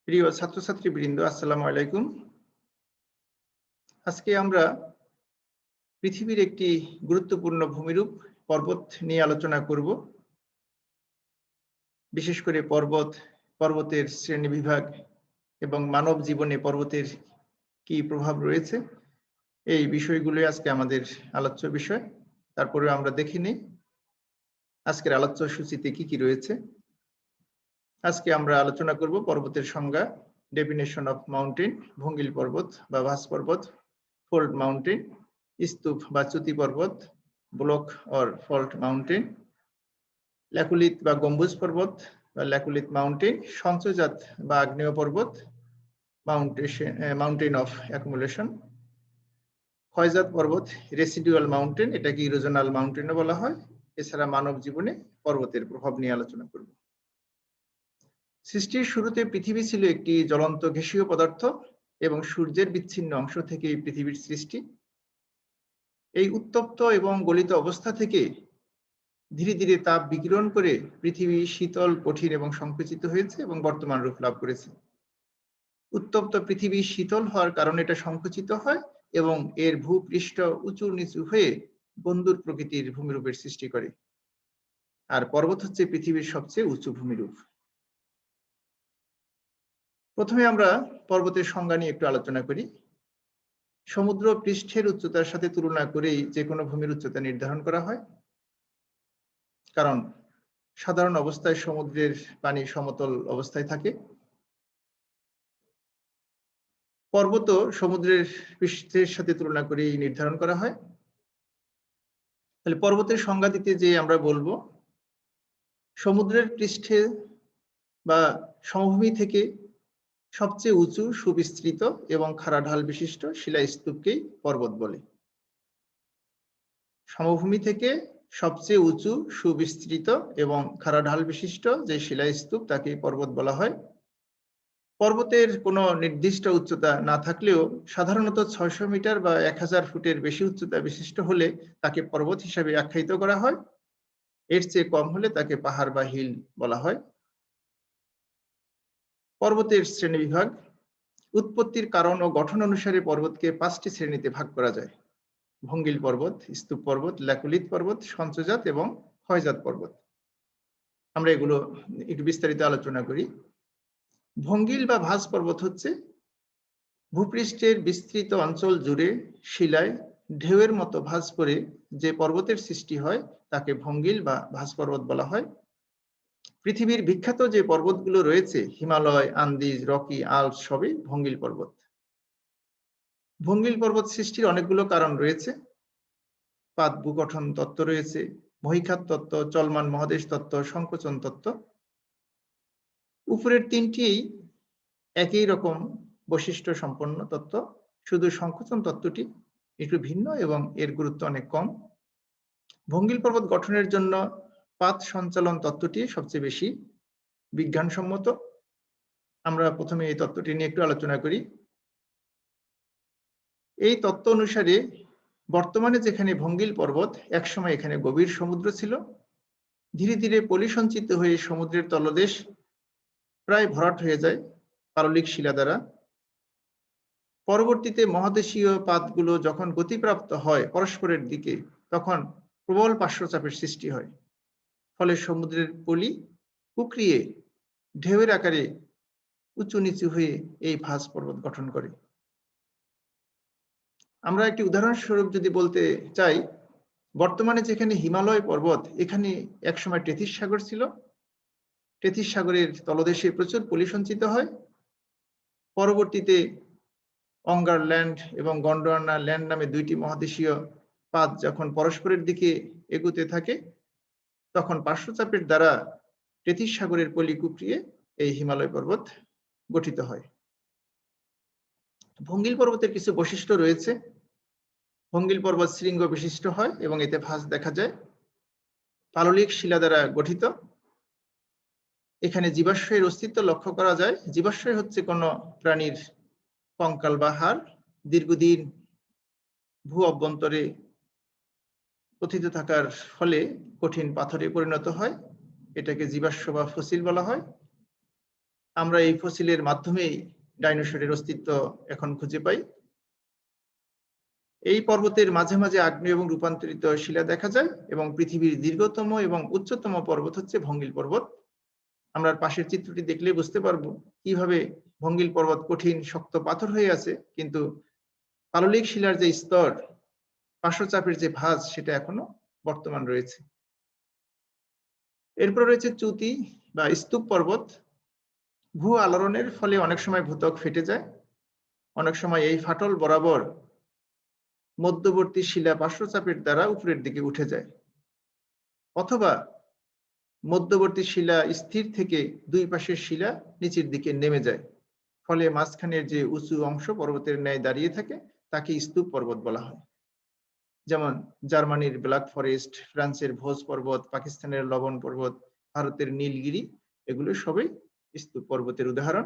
প্রিয় ছাত্রছাত্রীবৃন্দ, আসসালামু আলাইকুম। আজকে আমরা পৃথিবীর একটি গুরুত্বপূর্ণ ভূমিরূপ পর্বত নিয়ে আলোচনা করব। বিশেষ করে পর্বতের শ্রেণীবিভাগ এবং মানব জীবনে পর্বতের কি প্রভাব রয়েছে, এই বিষয়গুলো আজকে আমাদের আলোচ্য বিষয়। তারপরে আমরা দেখে নিই আজকের আলোচ্য সূচিতে কি কি রয়েছে। আজকে আমরা আলোচনা করব পর্বতের সংজ্ঞা, ডেফিনেশন অফ মাউন্টেন, ভঙ্গিল পর্বত বা ভাস পর্বত, ফোল্ড মাউন্টেন, স্তূপ বা চ্যুতি পর্বত, ব্লক অর ফল্ট মাউন্টেন, ল্যাকুলিত বা গম্বুজ পর্বত বা ল্যাকুলিত মাউন্টেন, সঞ্চয়জাত বা আগ্নেয় পর্বত, মাউন্টেন অফ অ্যাকুমুলেশন, ক্ষয়জাত পর্বত, রেসিডুয়াল মাউন্টেন, এটাকে ইরোজনাল মাউন্টেনও বলা হয়। এছাড়া মানব জীবনে পর্বতের প্রভাব নিয়ে আলোচনা করব। সৃষ্টির শুরুতে পৃথিবী ছিল একটি জ্বলন্ত গ্যাসীয় পদার্থ এবং সূর্যের বিচ্ছিন্ন অংশ থেকে এই পৃথিবীর সৃষ্টি। এই উত্তপ্ত এবং গলিত অবস্থা থেকে ধীরে ধীরে তাপ বিকিরণ করে পৃথিবী শীতল, কঠিন এবং সংকুচিত হয়েছে এবং বর্তমান রূপ লাভ করেছে। উত্তপ্ত পৃথিবী শীতল হওয়ার কারণে এটা সংকুচিত হয় এবং এর ভূপৃষ্ঠ উঁচু নিচু হয়ে বন্দুর প্রকৃতির ভূমিরূপের সৃষ্টি করে। আর পর্বত হচ্ছে পৃথিবীর সবচেয়ে উঁচু ভূমিরূপ। প্রথমে আমরা পর্বতের সংজ্ঞা নিয়ে একটু আলোচনা করি। সমুদ্র পৃষ্ঠের উচ্চতার সাথে তুলনা করেই যে কোনো ভূমির উচ্চতা নির্ধারণ করা হয়, কারণ সাধারণ অবস্থায় সমুদ্রের পানি সমতল অবস্থায় থাকে। পর্বত সমুদ্রের পৃষ্ঠের সাথে তুলনা করেই নির্ধারণ করা হয়। তাহলে পর্বতের সংজ্ঞা দিতে যে আমরা বলবো, সমুদ্রের পৃষ্ঠে বা সমভূমি থেকে সবচেয়ে উঁচু, সুবিস্তৃত এবং খাড়া ঢাল বিশিষ্ট শিলাস্তূপকেই পর্বত বলে। সমভূমি থেকে সবচেয়ে উঁচু, সুবিস্তৃত এবং খাড়া ঢাল বিশিষ্ট যে শিলাস্তূপ তাকে পর্বত বলা হয়। পর্বতের কোনো নির্দিষ্ট উচ্চতা না থাকলেও সাধারণত 600 মিটার বা 1000 ফুটের বেশি উচ্চতা বিশিষ্ট হলে তাকে পর্বত হিসাবে আখ্যায়িত করা হয়। এর চেয়ে কম হলে তাকে পাহাড় বা হিল বলা হয়। পর্বতের শ্রেণীবিভাগ, উৎপত্তির কারণ ও গঠন অনুসারে পর্বতকে 5টি শ্রেণীতে ভাগ করা যায়: ভঙ্গিল পর্বত, স্তূপ পর্বত, ল্যাকুলিত পর্বত, সঞ্চয়জাত এবং ক্ষয়জাত পর্বত। আমরা এগুলো একটু বিস্তারিত আলোচনা করি। ভঙ্গিল বা ভাস পর্বত হচ্ছে ভূপৃষ্ঠের বিস্তৃত অঞ্চল জুড়ে শিলায় ঢেউয়ের মতো ভাঁজ করে যে পর্বতের সৃষ্টি হয় তাকে ভঙ্গিল বা ভাস পর্বত বলা হয়। পৃথিবীর বিখ্যাত যে পর্বতগুলো রয়েছে, হিমালয়, আন্দিজ, রকি, আল্পস, সবই ভঙ্গিল পর্বত। ভঙ্গিল পর্বত সৃষ্টির অনেকগুলো কারণ রয়েছে। পাদ ভূগঠন তত্ত্ব রয়েছে, মহীখাত তত্ত্ব, চলমান মহাদেশ তত্ত্ব, সংকোচন তত্ত্ব। উপরের তিনটি একই রকম বৈশিষ্ট্য সম্পন্ন তত্ত্ব, শুধু সংকোচন তত্ত্বটি একটু ভিন্ন এবং এর গুরুত্ব অনেক কম। ভঙ্গিল পর্বত গঠনের জন্য পাত সঞ্চালন তত্ত্বটি সবচেয়ে বেশি বিজ্ঞানসম্মত। আমরা প্রথমে এই তত্ত্বটি নিয়ে একটু আলোচনা করি। এই তত্ত্ব অনুসারে বর্তমানে যেখানে ভঙ্গিল পর্বত, একসময় এখানে গভীর সমুদ্র ছিল। ধীরে ধীরে পলি সঞ্চিত হয়ে সমুদ্রের তলদেশ প্রায় ভরাট হয়ে যায় পাললিক শিলা দ্বারা। পরবর্তীতে মহাদেশীয় পাতগুলো যখন গতিপ্রাপ্ত হয় পরস্পরের দিকে, তখন প্রবল পার্শ্বচাপের সৃষ্টি হয়। ফলে সমুদ্রের পলি কুঁকড়িয়ে ঢেউয়ের আকারে উঁচু নিচু হয়ে এই ভাস পর্বত গঠন করে। আমরা একটি উদাহরণস্বরূপ যদি বলতে চাই, বর্তমানে যেখানে হিমালয় পর্বত, এখানে একসময় টেথিস সাগর ছিল। টেথিস সাগরের তলদেশে প্রচুর পলি সঞ্চিত হয়। পরবর্তীতে অঙ্গার ল্যান্ড এবং গন্ডোয়ানা ল্যান্ড নামে দুইটি মহাদেশীয় পাত যখন পরস্পরের দিকে এগুতে থাকে, তখন পার্শ্বচাপের দ্বারা টেথিস সাগরের পলি কুঁকড়িয়ে এই হিমালয় পর্বত গঠিত হয়। ভঙ্গিল পর্বতের কিছু বৈশিষ্ট্য রয়েছে। ভঙ্গিল পর্বত শৃঙ্গ বিশিষ্ট হয় এবং এতে ভাঁজ দেখা যায়। পাললিক শিলা দ্বারা গঠিত। এখানে জীবাশ্মের অস্তিত্ব লক্ষ্য করা যায়। জীবাশ্ময় হচ্ছে কোনো প্রাণীর কঙ্কাল বা হাড় দীর্ঘদিন ভূ অভ্যন্তরে পতিত থাকার ফলে কঠিন পাথরে পরিণত হয়। এটাকে জীবাশ্ম বা ফসিল বলা হয়। আমরা এই ফসিলের মাধ্যমেই ডাইনোসরের অস্তিত্ব এখন খুঁজে পাই। এই পর্বতের মাঝে মাঝে আগ্নেয় এবং রূপান্তরিত শিলা দেখা যায় এবং পৃথিবীর দীর্ঘতম এবং উচ্চতম পর্বত হচ্ছে ভঙ্গিল পর্বত। আমরা পাশের চিত্রটি দেখলে বুঝতে পারবো কিভাবে ভঙ্গিল পর্বত কঠিন শক্ত পাথর হয়ে আছে, কিন্তু পাললিক শিলার যে স্তর, পার্শ্বচাপের যে ভাঁজ, সেটা এখনো বর্তমান রয়েছে। এরপর রয়েছে চ্যুতি বা স্তূপ পর্বত। ভূ আলোড়নের ফলে অনেক সময় ভূত্বক ফেটে যায়, অনেক সময় এই ফাটল বরাবর মধ্যবর্তী শিলা পার্শ্বচাপের দ্বারা উপরের দিকে উঠে যায়, অথবা মধ্যবর্তী শিলা স্থির থেকে দুই পাশের শিলা নিচের দিকে নেমে যায়, ফলে মাঝখানের যে উঁচু অংশ পর্বতের ন্যায় দাঁড়িয়ে থাকে তাকে স্তূপ পর্বত বলা হয়। যেমন জার্মানির ব্ল্যাক ফরেস্ট, ফ্রান্সের ভোজ পর্বত, পাকিস্তানের লবণ পর্বত, ভারতের নীলগিরি, এগুলো সবই স্তূপ পর্বতের উদাহরণ।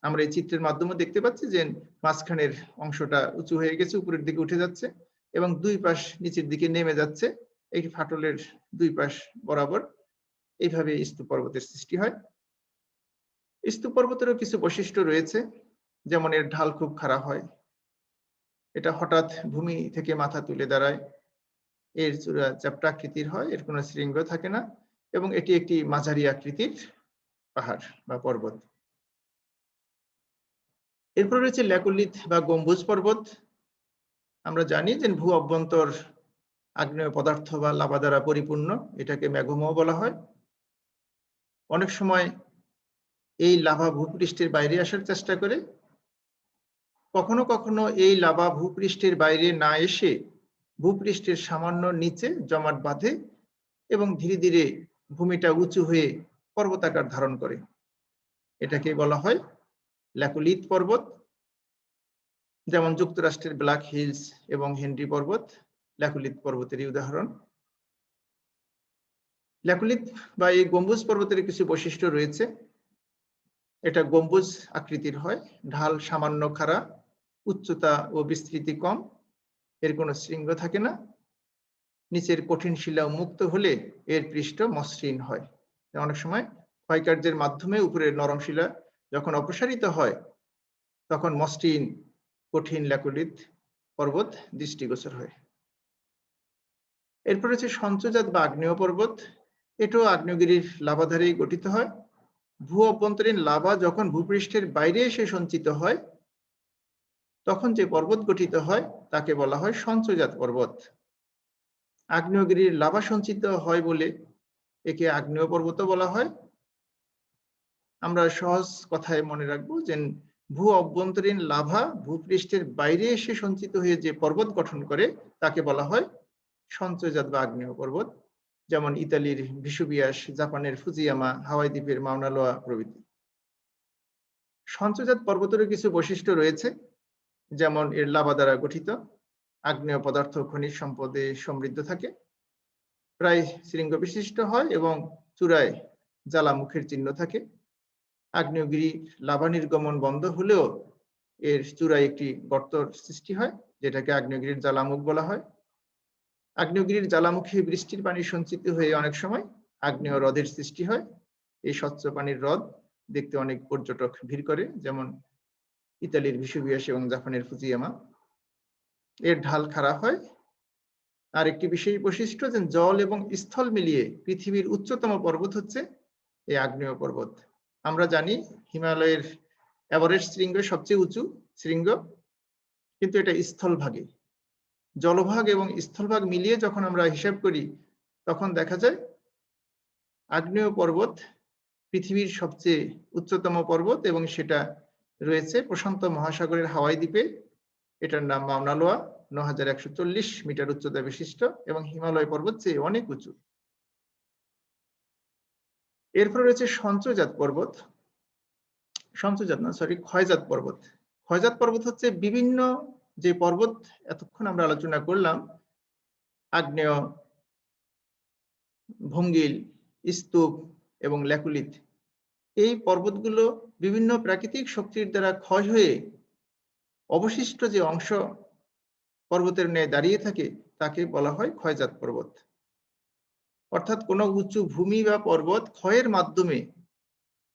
আমরা এই চিত্রের মাধ্যমে দেখতে পাচ্ছি যে মাঝখানের অংশটা উঁচু হয়ে গেছে, উপরের দিকে উঠে যাচ্ছে এবং দুই পাশ নিচের দিকে নেমে যাচ্ছে। এই ফাটলের দুই পাশ বরাবর এইভাবে স্তূপ পর্বতের সৃষ্টি হয়। স্তূপ পর্বতেরও কিছু বৈশিষ্ট্য রয়েছে, যেমন এর ঢাল খুব খাড়া হয়, এটা হঠাৎ ভূমি থেকে মাথা তুলে দাঁড়ায়, এর চূড়া চ্যাপ্টাকৃতির হয়, এর কোনো শৃঙ্গ থাকে না, এবং এটি একটি মাঝারি আকৃতির পাহাড় বা পর্বত। এরপর রয়েছে ল্যাকুলিথ বা গম্বুজ পর্বত। আমরা জানি যে ভূ অভ্যন্তর আগ্নেয় পদার্থ বা লাভা দ্বারা পরিপূর্ণ, এটাকে ম্যাগমা বলা হয়। অনেক সময় এই লাভা ভূপৃষ্ঠের বাইরে আসার চেষ্টা করে, কখনো কখনো এই লাভা ভূপৃষ্ঠের বাইরে না এসে ভূপৃষ্ঠের সামান্য নিচে জমাট বাঁধে এবং ধীরে ধীরে ভূমিটা উঁচু হয়ে পর্বতাকার ধারণ করে, এটাকে বলা হয় ল্যাকুলিথ পর্বত। যেমন যুক্তরাষ্ট্রের ব্ল্যাক হিলস এবং হেনরি পর্বত ল্যাকুলিথ পর্বতেরই উদাহরণ। ল্যাকুলিথ বা এই গম্বুজ পর্বতের কিছু বৈশিষ্ট্য রয়েছে। এটা গম্বুজ আকৃতির হয়, ঢাল সামান্য খাড়া, উচ্চতা ও বিস্তৃতি কম, এর কোনো শৃঙ্গ থাকে না, নিচের কঠিন শিলা মুক্ত হলে এর পৃষ্ঠ মসৃণ হয়। অনেক সময় ক্ষয়কার্যের মাধ্যমে উপরের নরম শিলা যখন অপসারিত হয় তখন মসৃণ কঠিন ল্যাকুলিথ পর্বত দৃষ্টিগোচর হয়। এরপর হচ্ছে সঞ্চয়জাত বা আগ্নেয় পর্বত। এটাও আগ্নেয়গিরির লাভা দ্বারাই গঠিত হয়। ভূ অভ্যন্তরীণ লাভা যখন ভূপৃষ্ঠের বাইরে এসে সঞ্চিত হয় তখন যে পর্বত গঠিত হয় তাকে বলা হয় সঞ্চয়জাত পর্বত। আগ্নেয়গিরির লাভা সঞ্চিত হয় বলে একে আগ্নেয় পর্বত বলা হয়। আমরা সহজ কথায় মনে রাখবো যে ভূ অভ্যন্তরীণ লাভা ভূপৃষ্ঠের বাইরে এসে সঞ্চিত হয়ে যে পর্বত গঠন করে তাকে বলা হয় সঞ্চয়জাত বা আগ্নেয় পর্বত। যেমন ইতালির ভিসুভিয়াস, জাপানের ফুজিয়ামা, হাওয়াই দ্বীপের মাউনা লোয়া প্রভৃতি। সঞ্চয়জাত পর্বতেরও কিছু বৈশিষ্ট্য রয়েছে, যেমন এর লাভা দ্বারা গঠিত, আগ্নেয় পদার্থ খনিজ সম্পদে সমৃদ্ধ থাকে, প্রায় শৃঙ্গ বিশিষ্ট হয় এবং চূড়ায় জ্বালামুখের চিহ্ন থাকে। আগ্নেয়গিরি লাভা নির্গমন বন্ধ হলেও এর চূড়ায় একটি গর্তর সৃষ্টি হয়, যেটাকে আগ্নেয়গিরির জ্বালামুখ বলা হয়। আগ্নেয়গিরির জ্বালামুখে বৃষ্টির পানি সঞ্চিত হয়ে অনেক সময় আগ্নেয় হ্রদের সৃষ্টি হয়। এই স্বচ্ছ পানির হ্রদ দেখতে অনেক পর্যটক ভিড় করে, যেমন ইতালির ভিসুভিয়াস এবং জাপানের ফুজিয়ামা। এর ঢাল খাড়া হয়। আর একটি বিশেষ বৈশিষ্ট্য যে জল এবং স্থল মিলিয়ে পৃথিবীর উচ্চতম পর্বত হচ্ছে এই আগ্নেয় পর্বত। আমরা জানি হিমালয়ের এভারেস্ট শৃঙ্গ সবচেয়ে উঁচু শৃঙ্গ, কিন্তু এটা স্থলভাগে। জলভাগ এবং স্থলভাগ মিলিয়ে যখন আমরা হিসাব করি তখন দেখা যায় আগ্নেয় পর্বত পৃথিবীর সবচেয়ে উচ্চতম পর্বত এবং সেটা রয়েছে প্রশান্ত মহাসাগরের হাওয়াই দ্বীপে। এটার নাম মাউনা লোয়া, ৯১৪০ মিটার উচ্চতা বিশিষ্ট এবং হিমালয় পর্বত চেয়ে অনেক উঁচু। এরপর রয়েছে সঞ্চয়জাত পর্বত, ক্ষয়জাত পর্বত। ক্ষয়জাত পর্বত হচ্ছে বিভিন্ন যে পর্বত এতক্ষণ আমরা আলোচনা করলাম, আগ্নেয়, ভঙ্গিল, স্তূপ এবং ল্যাকুলিথ, এই পর্বতগুলো বিভিন্ন প্রাকৃতিক শক্তির দ্বারা ক্ষয় হয়ে অবশিষ্ট যে অংশ পর্বতের ন্যায় দাঁড়িয়ে থাকে তাকে বলা হয় ক্ষয়জাত পর্বত। অর্থাৎ কোনো উঁচু ভূমি বা পর্বত ক্ষয়ের মাধ্যমে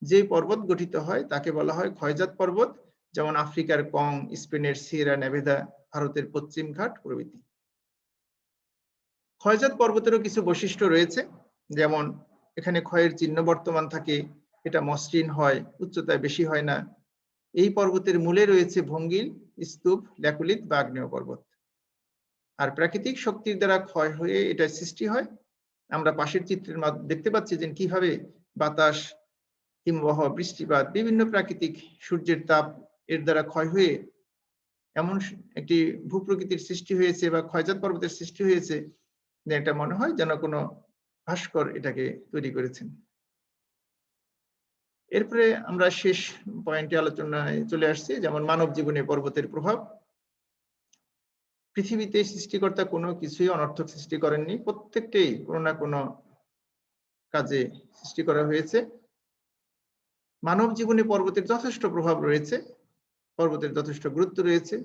যে পর্বত গঠিত হয় তাকে বলা হয় ক্ষয়জাত পর্বত, যেমন আফ্রিকার কং, স্পেনের সিয়েরা নেভেদা, ভারতের পশ্চিম ঘাট প্রভৃতি। ক্ষয়জাত পর্বতেরও কিছু বৈশিষ্ট্য রয়েছে, যেমন এখানে ক্ষয়ের চিহ্ন বর্তমান থাকে, এটা মসৃণ হয়, উচ্চতায় বেশি হয় না। এই পর্বতের মূলে রয়েছে ভঙ্গিল, স্তূপ, ল্যাকুলিত বা আগ্নেয় পর্বত। আর প্রাকৃতিক শক্তির দ্বারা ক্ষয় হয়ে এটা সৃষ্টি হয়। আমরা পাশের চিত্রের মাধ্যমে দেখতে পাচ্ছি যে কিভাবে বাতাস, হিমবাহ, বৃষ্টিপাত, বিভিন্ন প্রাকৃতিক সূর্যের তাপ এর দ্বারা ক্ষয় হয়ে এমন একটি ভূপ্রকৃতির সৃষ্টি হয়েছে বা ক্ষয়জাত পর্বতের সৃষ্টি হয়েছে, যে এটা মনে হয় যেন কোনো ভাস্কর এটাকে তৈরি করেছেন। এরপরে আমরা শেষ পয়েন্টে আলোচনায় চলে আসছি, যেমন মানব জীবনে পর্বতের প্রভাব। পৃথিবীতে সৃষ্টিকর্তা কোনো কিছুই অনর্থক সৃষ্টি করেননি, প্রত্যেকটাই কোনো না কোনো কাজে সৃষ্টি করা হয়েছে। মানব জীবনে পর্বতের যথেষ্ট প্রভাব রয়েছে, পর্বতের যথেষ্ট গুরুত্ব রয়েছে।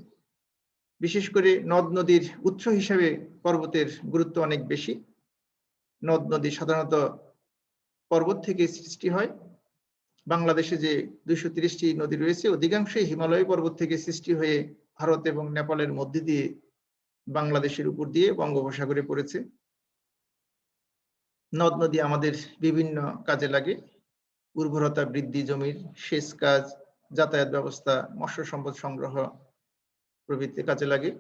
বিশেষ করে নদ নদীর উৎস হিসেবে পর্বতের গুরুত্ব অনেক বেশি। নদ নদী সাধারণত পর্বত থেকে সৃষ্টি হয়। বাংলাদেশে যে 230টি নদী রয়েছে অধিকাংশই হিমালয় পর্বত থেকে সৃষ্টি হয়ে ভারত এবং নেপালের মধ্যে দিয়ে বাংলাদেশের উপর দিয়ে বঙ্গোপসাগরে পড়েছে। নদ নদী আমাদের বিভিন্ন কাজে লাগে, উর্বরতা বৃদ্ধি, জমির সেচ কাজ, যাতায়াত ব্যবস্থা, মৎস্য সম্পদ সংগ্রহ প্রভৃতি কাজে লাগে।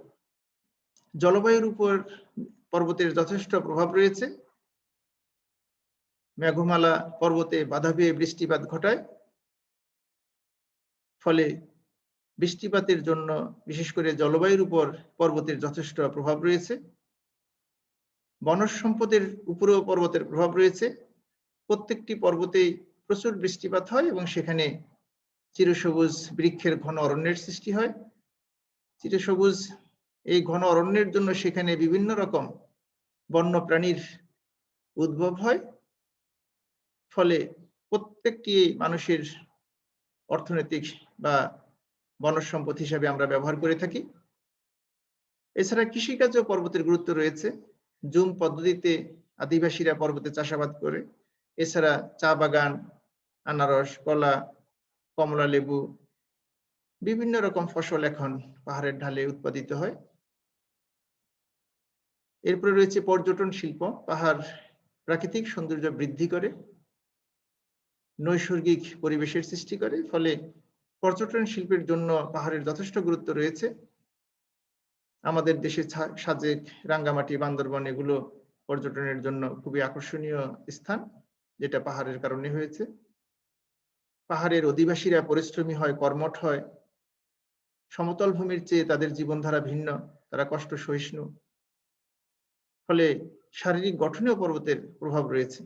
জলবায়ুর উপর পর্বতের যথেষ্ট প্রভাব রয়েছে। মেঘমালা পর্বতে বাধা পেয়ে বৃষ্টিপাত ঘটায়, ফলে বৃষ্টিপাতের জন্য বিশেষ করে জলবায়ুর উপর পর্বতের যথেষ্ট প্রভাব রয়েছে। বনজ সম্পদের উপরেও পর্বতের প্রভাব রয়েছে। প্রত্যেকটি পর্বতেই প্রচুর বৃষ্টিপাত হয় এবং সেখানে চিরসবুজ বৃক্ষের ঘন অরণ্যের সৃষ্টি হয়। চিরসবুজ এই ঘন অরণ্যের জন্য সেখানে বিভিন্ন রকম বন্য প্রাণীর উদ্ভব হয়, ফলে প্রত্যেকটি মানুষের অর্থনৈতিক বা বনজ সম্পদ হিসাবে আমরা ব্যবহার করে থাকি। এছাড়া কৃষিকাজেও পর্বতের গুরুত্ব রয়েছে। জুম পদ্ধতিতে আদিবাসীরা পর্বতে চাষাবাদ করে। এছাড়া চা বাগান, আনারস, কলা, কমলা লেবু, বিভিন্ন রকম ফসল এখন পাহাড়ের ঢালে উৎপাদিত হয়। এরপরে রয়েছে পর্যটন শিল্প। পাহাড় প্রাকৃতিক সৌন্দর্য বৃদ্ধি করে, নৈসর্গিক পরিবেশের সৃষ্টি করে, ফলে পর্যটন শিল্পের জন্য পাহাড়ের যথেষ্ট গুরুত্ব রয়েছে। আমাদের দেশে সাজেক, রাঙ্গামাটি, বান্দরবান এগুলো পর্যটনের জন্য খুবই আকর্ষণীয় স্থান, যেটা পাহাড়ের কারণে হয়েছে। পাহাড়ের অধিবাসীরা পরিশ্রমী হয়, কর্মঠ হয়। সমতল ভূমির চেয়ে তাদের জীবনধারা ভিন্ন, তারা কষ্ট সহিষ্ণু, ফলে শারীরিক গঠনেও পর্বতের প্রভাব রয়েছে।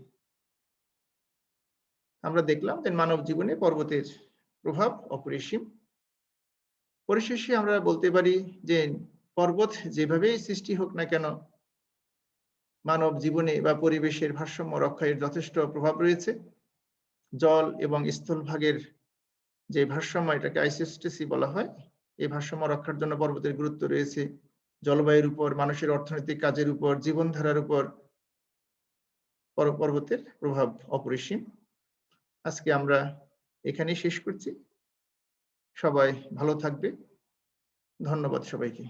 আমরা দেখলাম যে মানব জীবনে পর্বতের প্রভাব অপরিসীম। পরিশেষে আমরা বলতে পারি যে পর্বত যেভাবেই সৃষ্টি হোক না কেন, মানব জীবনে বা পরিবেশের ভারসাম্য রক্ষায় যথেষ্ট প্রভাব রয়েছে। জল এবং স্থলভাগের যে ভারসাম্য, এটাকে আইসোস্টেসি বলা হয়, এই ভারসাম্য রক্ষার জন্য পর্বতের গুরুত্ব রয়েছে। জলবায়ুর উপর, মানুষের অর্থনৈতিক কাজের উপর, জীবনধারার উপর পর্বতের প্রভাব অপরিসীম। আজকে আমরা এখানেই শেষ করছি। সবাই ভালো থাকবে। ধন্যবাদ সবাইকে।